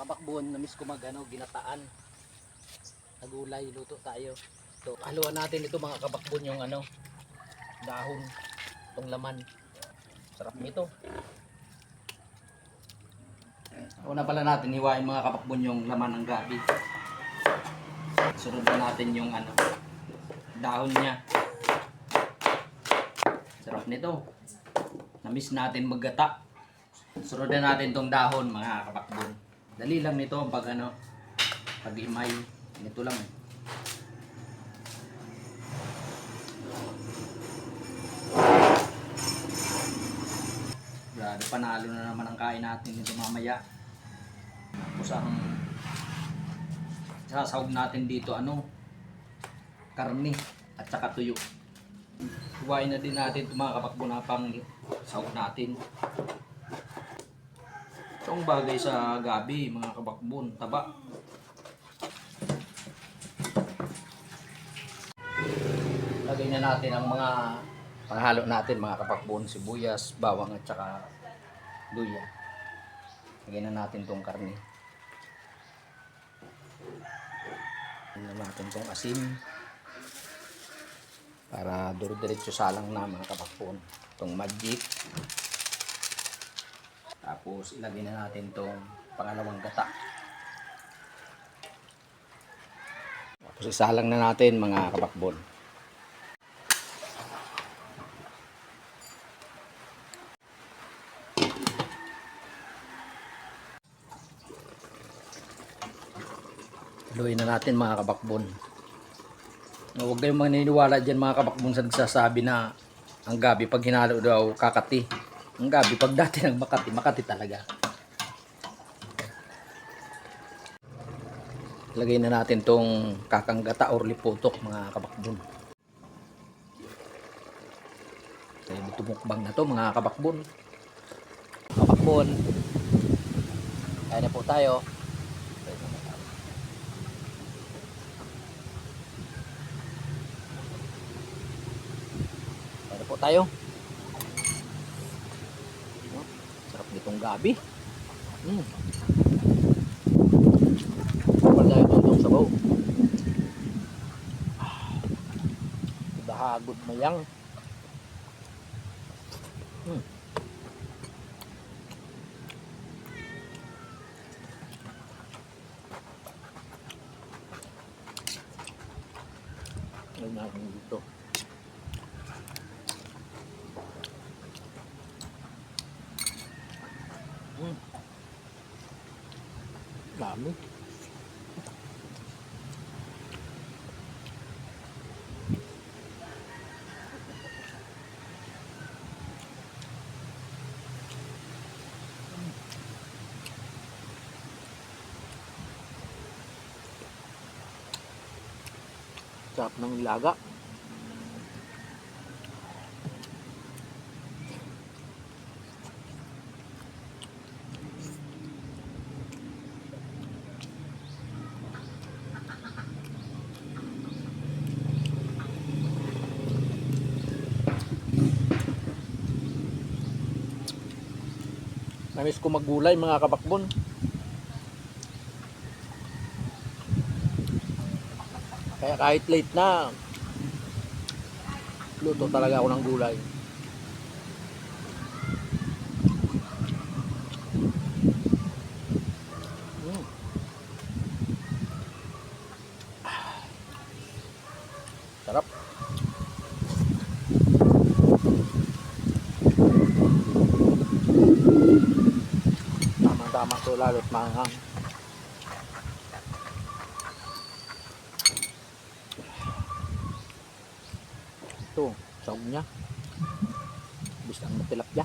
kabakbon, namiss ko ginataan. Nagulay, luto tayo. So, haluan natin ito mga kabakbon yung dahon, itong laman. Sarap nito. Una pala natin hiwain mga kabakbon yung laman ng gabi. Sunod na natin yung dahon niya. Sarap nito. Namiss natin maggata. Sunod na natin tong dahon mga kabakbon. Dali lang nito pag pag-imay. Ito lang. Grabe, panalo na naman ang kain natin nito mamaya. Tapos ang sasawag natin dito karne at saka tuyo. Huwain na din natin itong mga kabakbon na pang sawag natin. Itong bagay sa gabi mga kabakbon, taba. Lagay na natin ang mga panghalo natin mga kabakbon, sibuyas, bawang at saka luya. Lagay na natin itong karne. Lagay na natin itong asin para duro-diretso salang na mga kabakbon. Itong magic. Tapos ilagay na natin itong pangalawang gata. Tapos isalang na natin mga kabakbon. Haluin na natin mga kabakbon. Huwag kayong maniniwala dyan mga kabakbon sa nagsasabi na ang gabi pag hinalo daw kakati. Ang gabi pag dati ng Makati, Makati talaga. Lagay na natin tong kakanggata or liputok mga kabakbon. Kaya tumukbang na to mga kabakbon. Kabakbon. Kaya na po tayo. Kaya na po tayo. Sarap nitong gabi. Wala ito itong sabaw. Bahagod na yang. Lagyan natin dito. Dami. Sarap ng ilaga. Namiss ko maggulay mga kabakbon. Kaya kahit late na, luto talaga ako ng gulay. Sarap. Tama-tama to, lalo't manghang. Ito, sahog niya. Bis ang tilapia.